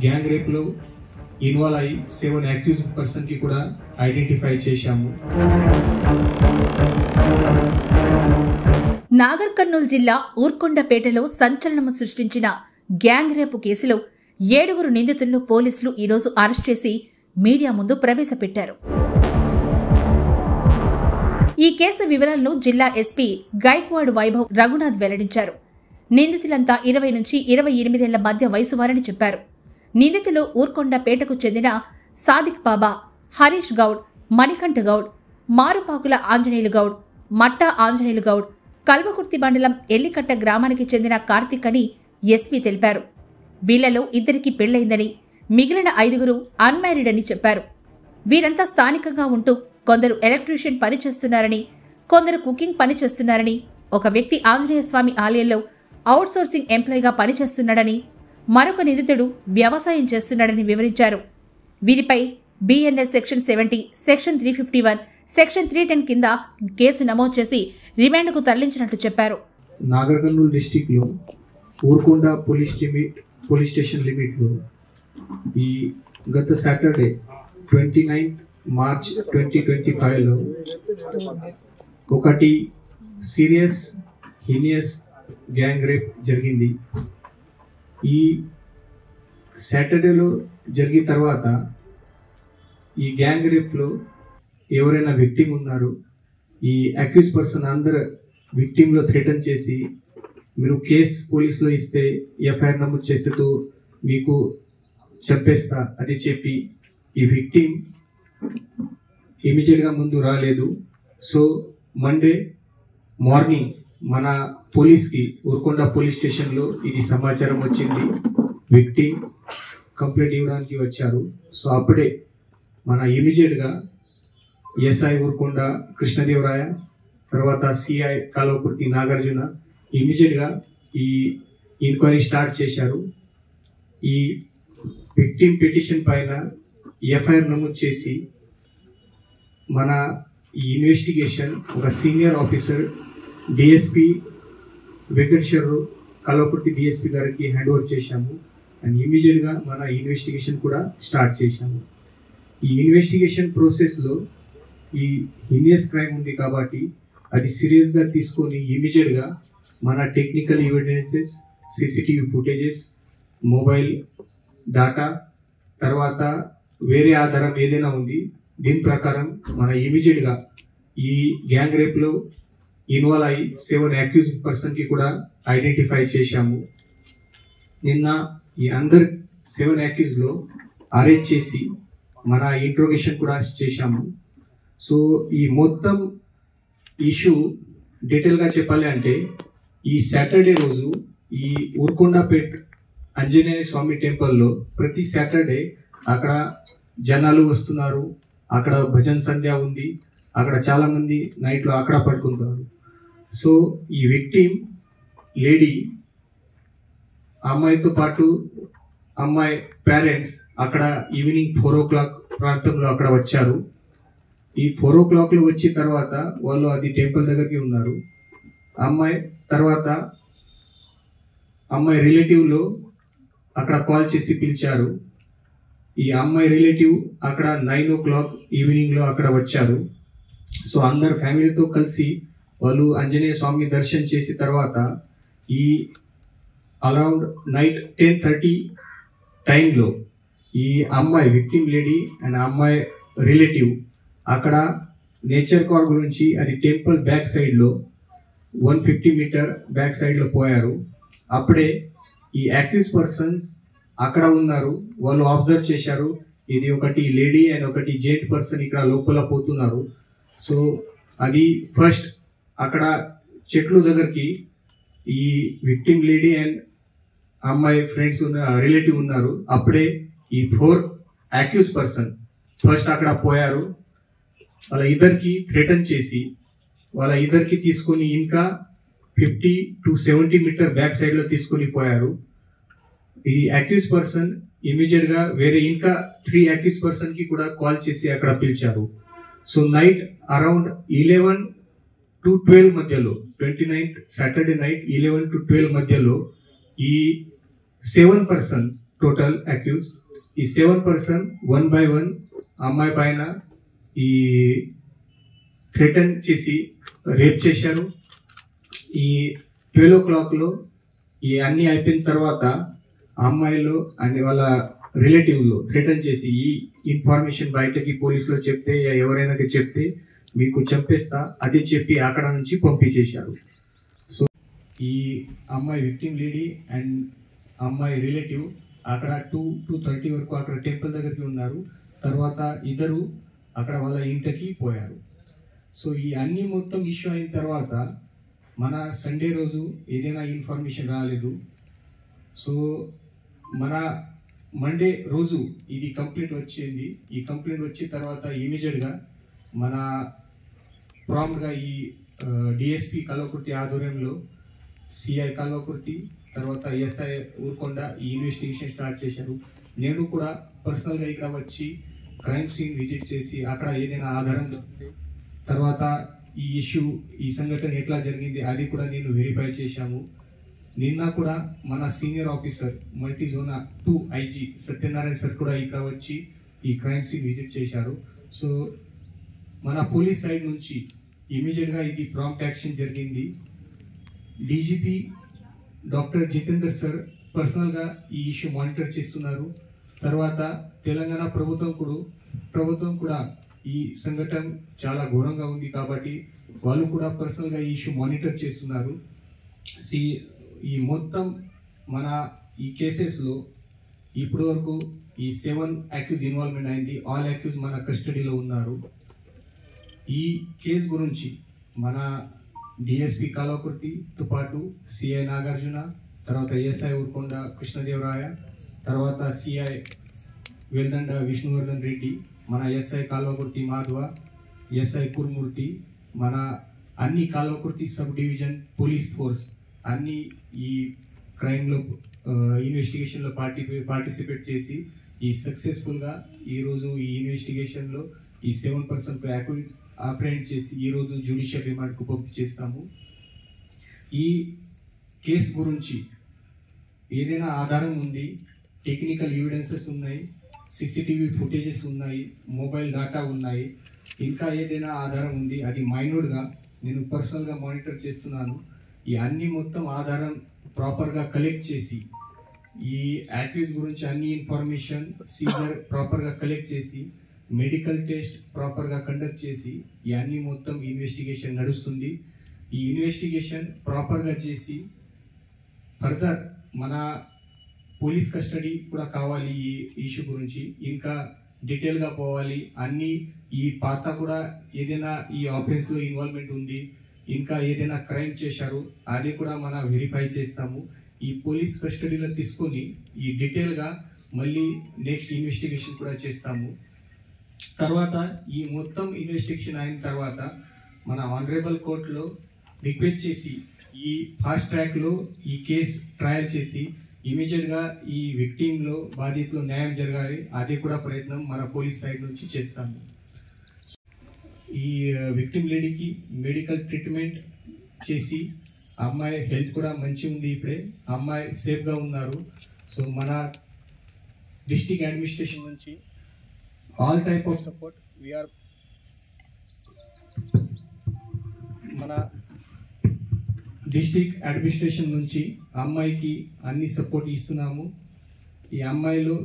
Gang rape లో involve అయ్యి 7 accused person కి కూడా ఐడెంటిఫై చేశాము. నాగర్ కర్నూలు జిల్లా ఊర్కొండపేటలో సంచలనం సృష్టించిన గ్యాంగ్ రేపు కేసులో 7 నిందితులను పోలీసులు ఈరోజు అరెస్ట్ చేసి మీడియా ముందు ప్రవేశపెట్టారు. ఈ కేసు వివరాలను జిల్లా ఎస్పీ గైక్వాడ్ వైభవ్ రఘునాథ్ వెల్లడించారు. నిందితులంతా 20 నుంచి 28 ఏళ్ల మధ్య వయసు వారని చెప్పారు. నిందితులు ఊర్కొండపేటకు చెందిన సాదిక్ బాబా, హరీష్ గౌడ్, మణికంఠ గౌడ్, మారుపాకుల ఆంజనేయులు గౌడ్, మట్టా ఆంజనేయులు గౌడ్, కల్వకుర్తి మండలం ఎల్లికట్ట గ్రామానికి చెందిన కార్తిక్ అని ఎస్పీ తెలిపారు. వీళ్లలో 2కి పెళ్లైందని, మిగిలిన 5 అన్మ్యారీడ్ అని చెప్పారు. వీరంతా స్థానికంగా ఉంటూ కొందరు ఎలక్ట్రీషియన్ పని చేస్తున్నారని, కొందరు కుకింగ్ పని చేస్తున్నారని, ఒక వ్యక్తి ఆంజనేయ స్వామి ఆలయంలో అవుట్సోర్సింగ్ ఎంప్లాయీగా పనిచేస్తున్నాడని, మరొక నిందితుడు వ్యవసాయం చేస్తున్నాడని వివరించారు. వీరిపై బిఎన్ఎస్ సెక్షన్ 70, సెక్షన్ 351, సెక్షన్ 310 కింద కేసు నమోదు చేసి రిమాండ్కు తరలించినట్లు చెప్పారు. నాగర్ కర్నూలు డిస్ట్రిక్ట్ లో ఊర్కొండ పోలీస్ స్టేషన్ లిమిట్ లో ఈ గత సాటర్డే 29 మార్చ్ 2025 లో ఒకటి సీరియస్ హీనియస్ గ్యాంగ్ రేప్ జరిగింది. ఈ సాటర్డేలో జరిగిన తర్వాత ఈ గ్యాంగ్ రేప్లో ఎవరైనా విక్టిమ్ ఉన్నారు, ఈ అక్యూజ్ పర్సన్ అందరు విక్టిమ్లో థ్రెటన్ చేసి మీరు కేస్ పోలీసులో ఇస్తే ఎఫ్ఐఆర్ నమోదు చేస్తూ మీకు చెప్పేస్తా అని చెప్పి ఈ విక్టిమ్ ఇమీడియట్గా ముందు రాలేదు. సో మండే మార్నింగ్ మన పోలీస్కి ఊర్కొండ పోలీస్ స్టేషన్లో ఇది సమాచారం వచ్చింది. విక్టిమ్ కంప్లైంట్ ఇవ్వడానికి వచ్చారు. సో అప్పుడే మన ఇమీడియట్గా ఎస్ఐ ఊర్కొండ కృష్ణదేవరాయ, తర్వాత సిఐ కల్వకుర్తి నాగార్జున ఇమీడియట్గా ఈ ఎంక్వైరీ స్టార్ట్ చేశారు. ఈ విక్టిమ్ పిటిషన్ పైన ఎఫ్ఐఆర్ నమోదు చేసి మన ఈ ఇన్వెస్టిగేషన్ ఒక senior officer DSP Venkateswararao Kalwakurthy DSP గారికి హ్యాండ్ ఓవర్ చేశాము. అండ్ ఇమీడియట్గా మన ఇన్వెస్టిగేషన్ కూడా స్టార్ట్ చేశాము. ఈ ఇన్వెస్టిగేషన్ ప్రాసెస్లో ఈ హీనియస్ క్రైమ్ ఉంది కాబట్టి అది సీరియస్గా తీసుకొని ఇమీడియట్గా మన technical evidences, CCTV footages, mobile data, తర్వాత వేరే ఆధారం ఏదైనా ఉంది దీని ప్రకారం మన ఇమీడియట్గా ఈ గ్యాంగ్ రేప్లో ఇన్వాల్వ్ అయ్యి 7 అక్యూజ్డ్ పర్సన్కి కూడా ఐడెంటిఫై చేశాము. నిన్న ఈ అందరు 7 అక్యూజ్లో అరెస్ట్ చేసి మన ఇంట్రోగేషన్ కూడా చేశాము. సో ఈ మొత్తం ఇష్యూ డీటెయిల్గా చెప్పాలి అంటే ఈ సాటర్డే రోజు ఈ ఊర్కొండపేట్ ఆంజనేయ స్వామి టెంపుల్లో ప్రతి సాటర్డే అక్కడ జనాలు వస్తున్నారు. అక్కడ భజన్ సంధ్య ఉంది. అక్కడ చాలామంది నైట్లో అక్కడ పడుకుంటారు. సో ఈ విక్టిమ్ లేడీ అమ్మాయితో పాటు అమ్మాయి పేరెంట్స్ అక్కడ ఈవినింగ్ 4 o'clock ప్రాంతంలో అక్కడ వచ్చారు. ఈ 4 o'clockలో వచ్చిన తర్వాత వాళ్ళు అది టెంపుల్ దగ్గరికి ఉన్నారు. అమ్మాయి తర్వాత అమ్మాయి రిలేటివ్లో అక్కడ కాల్ చేసి పిలిచారు. ఈ అమ్మాయి రిలేటివ్ అక్కడ 9 o'clock ఈవినింగ్లో అక్కడ వచ్చారు. సో అందరు ఫ్యామిలీతో కలిసి వాళ్ళు ఆంజనేయ స్వామి దర్శనం చేసిన తర్వాత ఈ అరౌండ్ నైట్ 10:30 టైంలో ఈ అమ్మాయి విక్టిమ్ లేడీ అండ్ అమ్మాయి రిలేటివ్ అక్కడ నేచర్ కార్ గురించి అది టెంపుల్ బ్యాక్ సైడ్లో 150 మీటర్ బ్యాక్ సైడ్లో పోయారు. అప్పుడే ఈ అక్యూజ్ పర్సన్స్ అక్కడ ఉన్నారు. వాళ్ళు అబ్జర్వ్ చేశారు ఇది ఒకటి లేడీ అండ్ ఒకటి జెంట్ పర్సన్ ఇక్కడ లోపల పోతున్నారు. సో అది ఫస్ట్ అక్కడ చెట్లు దగ్గరికి ఈ విక్టిమ్ లేడీ అండ్ అమ్మాయి ఫ్రెండ్స్ రిలేటివ్ ఉన్నారు. అప్పుడే ఈ 4 అక్యూజ్ పర్సన్ ఫస్ట్ అక్కడ పోయారు. వాళ్ళ ఇద్దరికి థ్రెటన్ చేసి వాళ్ళ ఇద్దరికి తీసుకొని ఇంకా 50 to 70 మీటర్ బ్యాక్ సైడ్లో తీసుకొని పోయారు. ఈ అక్యూజ్ పర్సన్ ఇమీడియట్గా వేరే ఇంకా 3 అక్యూజ్ పర్సన్కి కూడా కాల్ చేసి అక్కడ పిలిచారు. సో నైట్ అరౌండ్ 11 to 12 మధ్యలో 29th సాటర్డే నైట్ 11 to 12 మధ్యలో ఈ 7 పర్సన్స్ టోటల్ అక్యూజ్. ఈ 7 పర్సన్ 1 by 1 అమ్మాయి పైన ఈ థ్రెటన్ చేసి రేప్ చేశారు. ఈ 12 o'clock ఈ అన్ని అయిపోయిన తర్వాత అమ్మాయిలు అన్ని వాళ్ళ రిలేటివ్లో థ్రెటన్ చేసి ఈ ఇన్ఫర్మేషన్ బయటకి పోలీసులో చెప్తే ఎవరైనా చెప్తే మీకు చంపేస్తా అది చెప్పి అక్కడ నుంచి పంపించేశారు. సో ఈ అమ్మాయి విక్టిమ్ లేడీ అండ్ అమ్మాయి రిలేటివ్ అక్కడ 2:30 వరకు అక్కడ టెంపుల్ దగ్గరికి ఉన్నారు. తర్వాత ఇద్దరు అక్కడ వాళ్ళ ఇంటికి పోయారు. సో ఈ అన్ని మొత్తం ఇష్యూ అయిన తర్వాత మన సండే రోజు ఏదైనా ఇన్ఫర్మేషన్ రాలేదు. సో మన మండే రోజు ఇది కంప్లైంట్ వచ్చింది. ఈ కంప్లైంట్ వచ్చిన తర్వాత ఇమీడియట్గా మన ప్రాంప్ట్గా ఈ డిఎస్పి కల్వకుర్తి ఆధ్వర్యంలో సిఐ కల్వకుర్తి తర్వాత ఎస్ఐ ఊరుకొండ ఈ ఇన్వెస్టిగేషన్ స్టార్ట్ చేశారు. నేను కూడా పర్సనల్గా ఇక్కడ వచ్చి క్రైమ్ సీన్ విజిట్ చేసి అక్కడ ఏదైనా ఆధారం దొరికితే తర్వాత ఈ ఇష్యూ ఈ సంఘటన ఎట్లా జరిగింది అది కూడా నేను వెరిఫై చేశాము. నిన్న కూడా మన senior officer multi zone 2 IG Satyanarayana sir కూడా ఇక్కడ వచ్చి ఈ క్రైమ్ సీన్ విజిట్ చేశారు. సో మన పోలీస్ సైడ్ నుంచి ఇమీడియట్గా ఇది ప్రాంప్ట్ యాక్షన్ జరిగింది. డీజీపీ డాక్టర్ జితేందర్ సార్ పర్సనల్గా ఈ ఇష్యూ మానిటర్ చేస్తున్నారు. తర్వాత తెలంగాణ ప్రభుత్వం కూడా ఈ సంఘటన చాలా ఘోరంగా ఉంది కాబట్టి వాళ్ళు కూడా పర్సనల్గా ఈ ఇష్యూ మానిటర్ చేస్తున్నారు. ఈ మొత్తం మన ఈ కేసెస్లో ఇప్పటి వరకు ఈ 7 అక్యూజ్ ఇన్వాల్వ్మెంట్ అయింది. ఆల్ అక్యూజ్ మన కస్టడీలో ఉన్నారు. ఈ కేసు గురించి మన డిఎస్పి కల్వకుర్తితో పాటు సిఐ నాగార్జున, తర్వాత ఎస్ఐ ఊరుకొండ కృష్ణదేవరాయ, తర్వాత సిఐ వెల్దండ విష్ణువర్ధన్ రెడ్డి, మన ఎస్ఐ కల్వకుర్తి మాధవ, ఎస్ఐ కుర్మూర్తి, మన అన్ని Kalwakurthy sub division police force అన్ని ఈ క్రైమ్లో ఇన్వెస్టిగేషన్లో పార్టిసిపేట్ చేసి ఈ సక్సెస్ఫుల్గా ఈరోజు ఈ ఇన్వెస్టిగేషన్లో ఈ 7 పర్సన్కు అప్రెంట్ చేసి ఈరోజు జ్యుడిషియల్ రిమాండ్కు పంపించేస్తాము. ఈ కేసు గురించి ఏదైనా ఆధారం ఉంది, టెక్నికల్ ఎవిడెన్సెస్ ఉన్నాయి, CCTV ఫుటేజెస్ ఉన్నాయి, మొబైల్ డేటా ఉన్నాయి, ఇంకా ఏదైనా ఆధారం ఉంది అది మైన్యూట్గా నేను పర్సనల్గా మానిటర్ చేస్తున్నాను. ఈ అన్ని మొత్తం ఆధారం ప్రాపర్గా కలెక్ట్ చేసి ఈ యాక్యూజ్ గురించి అన్ని ఇన్ఫర్మేషన్ సీజర్ ప్రాపర్గా కలెక్ట్ చేసి మెడికల్ టెస్ట్ ప్రాపర్గా కండక్ట్ చేసి ఈ అన్ని మొత్తం ఇన్వెస్టిగేషన్ నడుస్తుంది. ఈ ఇన్వెస్టిగేషన్ ప్రాపర్గా చేసి ఫర్దర్ మన పోలీస్ కస్టడీ కూడా కావాలి. ఈ ఇష్యూ గురించి ఇంకా డీటెయిల్గా పోవాలి. అన్ని ఈ పాత కూడా ఏదైనా ఈ ఆఫెన్స్లో ఇన్వాల్వ్మెంట్ ఉంది, ఇంకా ఏదైనా క్రైమ్ చేశారు అది కూడా మనం వెరిఫై చేస్తాము. ఈ పోలీస్ కస్టడీలో తీసుకొని ఈ డీటెయిల్గా మళ్ళీ నెక్స్ట్ ఇన్వెస్టిగేషన్ కూడా చేస్తాము. తర్వాత ఈ మొత్తం ఇన్వెస్టిగేషన్ అయిన తర్వాత మన ఆనరబుల్ కోర్టులో రిక్వెస్ట్ చేసి ఈ ఫాస్ట్ ట్రాక్లో ఈ కేసు ట్రయల్ చేసి ఇమీడియట్గా ఈ విక్టిమ్లో బాధితులు న్యాయం జరగాలి అది కూడా ప్రయత్నం మన పోలీస్ సైడ్ నుంచి చేస్తాము. ఈ విక్టిమ్ లేడీకి మెడికల్ ట్రీట్మెంట్ చేసి అమ్మాయి హెల్త్ కూడా మంచి ఉంది, ఇప్పుడే అమ్మాయి సేఫ్గా ఉన్నారు. సో మన డిస్ట్రిక్ట్ అడ్మినిస్ట్రేషన్ నుంచి all type of support we are మన డిస్ట్రిక్ట్ అడ్మినిస్ట్రేషన్ నుంచి అమ్మాయికి అన్ని సపోర్ట్ ఇస్తున్నాము. ఈ అమ్మాయిలో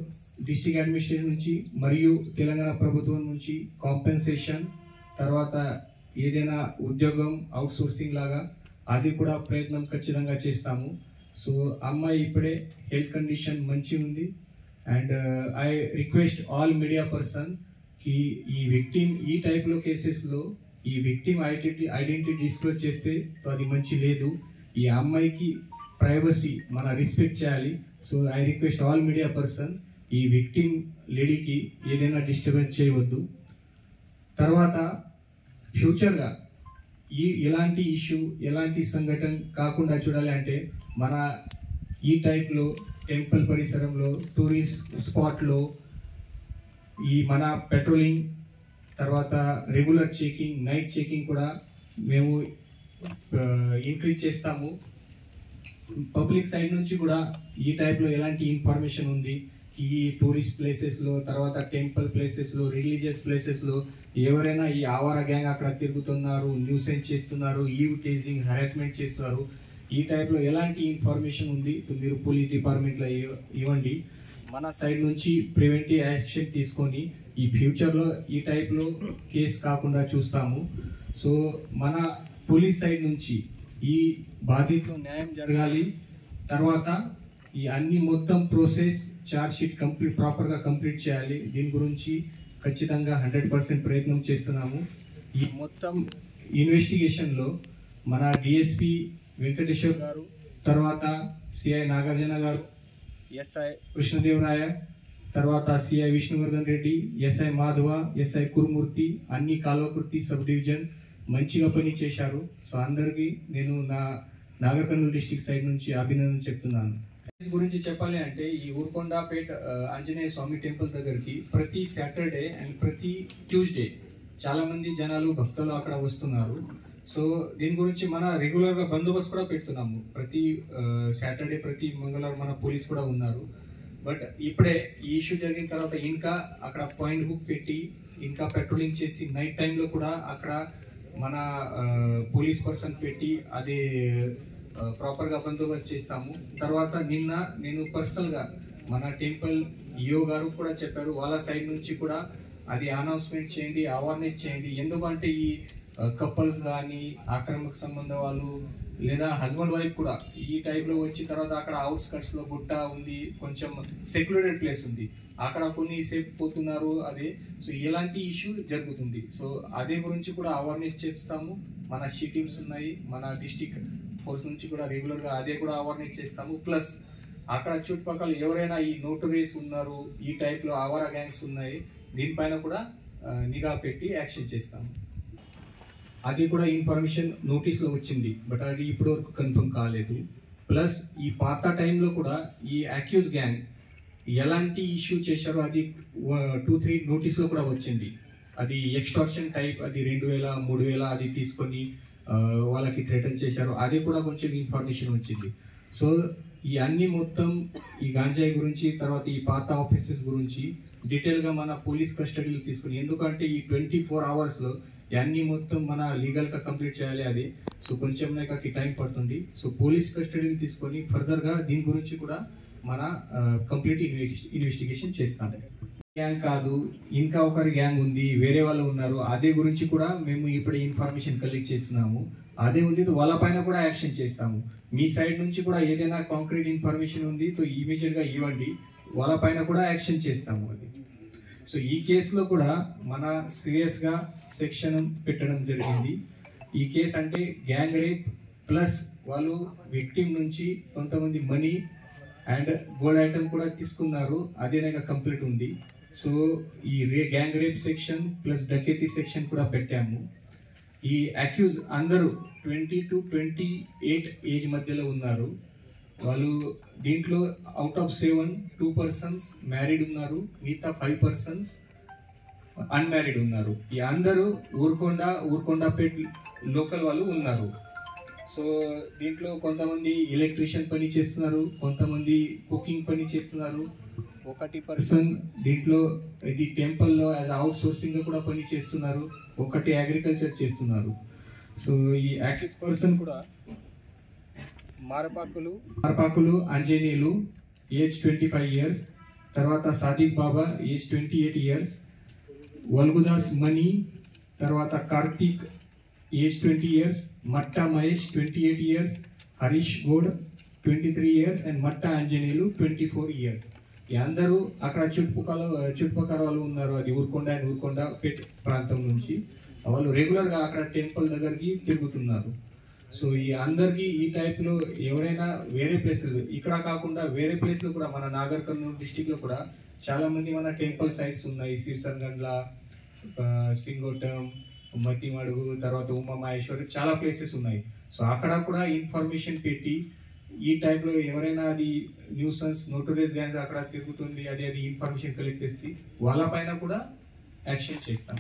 డిస్ట్రిక్ట్ అడ్మినిస్ట్రేషన్ నుంచి మరియు తెలంగాణ ప్రభుత్వం నుంచి కాంపెన్సేషన్, తర్వాత ఏదైనా ఉద్యోగం అవుట్సోర్సింగ్ లాగా అది కూడా ప్రయత్నం ఖచ్చితంగా చేస్తాము. సో అమ్మాయి ఇప్పుడే హెల్త్ కండిషన్ మంచి ఉంది. And I request all media person కి ఈ విక్టిమ్ ఈ టైప్లో కేసెస్లో ఈ విక్టిమ్ ఐడెంటిటీ డిస్క్లోజ్ చేస్తే అది మంచి లేదు. ఈ అమ్మాయికి ప్రైవసీ మన రెస్పెక్ట్ చేయాలి. So I request all media person ఈ విక్టిమ్ లేడీకి ఏదైనా డిస్టర్బెన్స్ చేయవద్దు. తర్వాత ఫ్యూచర్గా ఎలాంటి ఇష్యూ ఎలాంటి సంఘటన కాకుండా చూడాలి అంటే మన ఈ టైప్లో టెంపుల్ పరిసరంలో టూరిస్ట్ స్పాట్లో ఈ మన పెట్రోలింగ్, తర్వాత రెగ్యులర్ చెకింగ్, నైట్ చెకింగ్ కూడా మేము ఇంక్రీజ్ చేస్తాము. పబ్లిక్ సైడ్ నుంచి కూడా ఈ టైప్లో ఎలాంటి ఇన్ఫర్మేషన్ ఉంది ఈ టూరిస్ట్ ప్లేసెస్లో, తర్వాత టెంపుల్ ప్లేసెస్లో, రిలీజియస్ ప్లేసెస్లో ఎవరైనా ఈ ఆవారా గ్యాంగ్ అక్కడ తిరుగుతున్నారు, న్యూసెన్స్ చేస్తున్నారు, ఈవ్ టేజింగ్, హరాస్మెంట్ చేస్తున్నారు, ఈ టైప్లో ఎలాంటి ఇన్ఫర్మేషన్ ఉంది మీరు పోలీస్ డిపార్ట్మెంట్లో ఇవ్వండి. మన సైడ్ నుంచి ప్రివెంటివ్ యాక్షన్ తీసుకొని ఈ ఫ్యూచర్లో ఈ టైప్లో కేసు కాకుండా చూస్తాము. సో మన పోలీస్ సైడ్ నుంచి ఈ బాధితులు న్యాయం జరగాలి. తర్వాత ఈ అన్ని మొత్తం ప్రాసెస్ చార్జ్ షీట్ ప్రాపర్గా కంప్లీట్ చేయాలి. దీని గురించి ఖచ్చితంగా 100% ప్రయత్నం చేస్తున్నాము. ఈ మొత్తం ఇన్వెస్టిగేషన్లో మన డిఎస్పి వెంకటేశ్వర్ గారు, తర్వాత సిఐ నాగార్జున గారు, ఎస్ఐ కృష్ణదేవరాయ, తర్వాత CI Vishnuvardhan Reddy, SI Madhava, SI Kurumurthy, అన్ని కాల్వకుర్తి సబ్ డివిజన్ మంచిగా పని చేశారు. సో అందరికీ నేను నా నాగర్ కర్నూలు డిస్ట్రిక్ట్ సైడ్ నుంచి అభినందన చెప్తున్నాను. గురించి చెప్పాలి అంటే ఈ ఊరుకొండపేట ఆంజనేయ స్వామి టెంపుల్ దగ్గరికి ప్రతి సాటర్డే అండ్ ప్రతి ట్యూస్డే చాలా మంది జనాలు భక్తులు అక్కడ వస్తున్నారు. సో దీని గురించి మన రెగ్యులర్ గా బందోబస్తు కూడా పెడుతున్నాము. ప్రతి సాటర్డే, ప్రతి మంగళవారం మన పోలీస్ కూడా ఉన్నారు. బట్ ఇప్పుడే ఈ ఇష్యూ జరిగిన తర్వాత ఇంకా అక్కడ పాయింట్ బుక్ పెట్టి ఇంకా పెట్రోలింగ్ చేసి నైట్ టైంలో కూడా అక్కడ మన పోలీస్ పర్సన్ పెట్టి అది ప్రాపర్గా బందోబస్తు చేస్తాము. తర్వాత నిన్న నేను పర్సనల్గా మన టెంపుల్ ఈఓ గారు కూడా చెప్పారు, వాళ్ళ సైడ్ నుంచి కూడా అది అనౌన్స్మెంట్ చేయండి, అవేర్నెస్ చేయండి. ఎందుకంటే ఈ కపుల్స్ కానీ ఆక్రమక సంబంధ వాళ్ళు లేదా హస్బెండ్ వైఫ్ కూడా ఈ టైప్లో వచ్చిన తర్వాత అక్కడ అవుట్స్కట్స్లో గుట్ట ఉంది, కొంచెం సెక్యులర్డ్ ప్లేస్ ఉంది, అక్కడ కొన్ని సేపు పోతున్నారు. అదే సో ఎలాంటి ఇష్యూ జరుగుతుంది. సో అదే గురించి కూడా అవేర్నెస్ చేస్తాము. మన షీ టీమ్స్ ఉన్నాయి, మన డిస్టిక్ ఫోర్స్ నుంచి కూడా రెగ్యులర్గా అదే కూడా అవేర్నెస్ చేస్తాము. ప్లస్ అక్కడ చుట్టుపక్కల ఎవరైనా ఈ నోటరీస్ ఉన్నారు, ఈ టైప్లో ఆవారా గ్యాంగ్స్ ఉన్నాయి, దీనిపైన కూడా నిఘా పెట్టి యాక్షన్ చేస్తాము. అది కూడా ఇన్ఫర్మేషన్ నోటీస్లో వచ్చింది, బట్ అది ఇప్పటి వరకు కన్ఫర్మ్ కాలేదు. ప్లస్ ఈ పాత టైంలో కూడా ఈ అక్యూజ్ గ్యాంగ్ ఎలాంటి ఇష్యూ చేశారో అది 2-3 నోటీస్లో కూడా వచ్చింది. అది ఎక్స్టార్షన్ టైప్, అది 2000, 3000 అది తీసుకొని వాళ్ళకి థ్రెటన్ చేశారు, అది కూడా కొంచెం ఇన్ఫర్మేషన్ వచ్చింది. సో ఈ అన్ని మొత్తం ఈ గాంజాయి గురించి, తర్వాత ఈ పాత ఆఫీసెస్ గురించి డీటెయిల్గా మన పోలీస్ కస్టడీలో తీసుకుని, ఎందుకంటే ఈ 24 అవర్స్లో అన్ని మొత్తం మన లీగల్గా కంప్లీట్ చేయాలి అది. సో కొంచెం నాకు టైం పడుతుంది. సో పోలీస్ కస్టడీని తీసుకొని ఫర్దర్గా దీని గురించి కూడా మన కంప్లీట్ ఇన్వెస్టిగేషన్ చేస్తాం. గ్యాంగ్ కాదు, ఇంకా ఒకరి గ్యాంగ్ ఉంది, వేరే వాళ్ళు ఉన్నారు, అదే గురించి కూడా మేము ఇప్పుడే ఇన్ఫర్మేషన్ కలెక్ట్ చేస్తున్నాము. అదే ఉంది, వాళ్ళ పైన కూడా యాక్షన్ చేస్తాము. మీ సైడ్ నుంచి కూడా ఏదైనా కాంక్రీట్ ఇన్ఫర్మేషన్ ఉంది తో ఇమీడియట్గా ఇవ్వండి, వాళ్ళ పైన కూడా యాక్షన్ చేస్తాము అది. సో ఈ కేసులో కూడా మన సీరియస్గా సెక్షన్ పెట్టడం జరిగింది. ఈ కేసు అంటే గ్యాంగ్ రేప్ ప్లస్ వాళ్ళు విక్టిమ్ నుంచి కొంతమంది మనీ అండ్ గోల్డ్ ఐటమ్ కూడా తీసుకున్నారు, అదేనాక కంప్లీట్ ఉంది. సో ఈ గ్యాంగ్ రేప్ సెక్షన్ ప్లస్ డకేతీ సెక్షన్ కూడా పెట్టాము. ఈ అక్యూజ్ అందరూ 20 to 28 ఏజ్ మధ్యలో ఉన్నారు. వాళ్ళు దీంట్లో అవుట్ ఆఫ్ 7, 2 persons మ్యారీడ్ ఉన్నారు, మిగతా 5 persons అన్మ్యారీడ్ ఉన్నారు. ఈ అందరూ ఊరుకొండపేట లోకల్ వాళ్ళు ఉన్నారు. సో దీంట్లో కొంతమంది ఎలక్ట్రీషియన్ పని చేస్తున్నారు, కొంతమంది కుకింగ్ పని చేస్తున్నారు, 1 person దీంట్లో ఇది టెంపుల్లో యాజ్ అవుట్ సోర్సింగ్ కూడా పని చేస్తున్నారు, 1 అగ్రికల్చర్ చేస్తున్నారు. సో ఈ యాక్టివ్ పర్సన్ కూడా మార్పాకులు ఆంజనేయులు ఏజ్ 25 years, తర్వాత సాదిక్ బాబా ఏజ్ 28 years, వల్గుదాస్ మణి, తర్వాత Karthik age 20 years, Matta Mahesh 28 years, Harish Goud 23 years and Matta Anjaneyulu 24 years. ఈ అందరూ అక్కడ చుట్టుపక్కల వాళ్ళు ఉన్నారు. అది ఊరుకొండపేట ప్రాంతం నుంచి వాళ్ళు రెగ్యులర్గా అక్కడ టెంపుల్ దగ్గరికి తిరుగుతున్నారు. సో ఈ అందరికీ ఈ టైప్లో ఎవరైనా వేరే ప్లేసెస్ ఇక్కడ కాకుండా వేరే ప్లేస్లో కూడా మన నాగర్ కర్నూలు డిస్టిక్లో కూడా చాలా మంది మన టెంపుల్ సైట్స్ ఉన్నాయి. సిర్సంగండ్ల, సింగోటం, మతిమడుగు, తర్వాత ఉమా మహేశ్వరి, చాలా ప్లేసెస్ ఉన్నాయి. సో అక్కడ కూడా ఇన్ఫర్మేషన్ పెట్టి ఈ టైప్లో ఎవరైనా అది న్యూసెన్స్ నోటరీస్ గ్యాంగ్స్ అక్కడ తిరుగుతుంది అది ఇన్ఫర్మేషన్ కలెక్ట్ చేసి వాళ్ళ పైన కూడా యాక్షన్ చేస్తాం.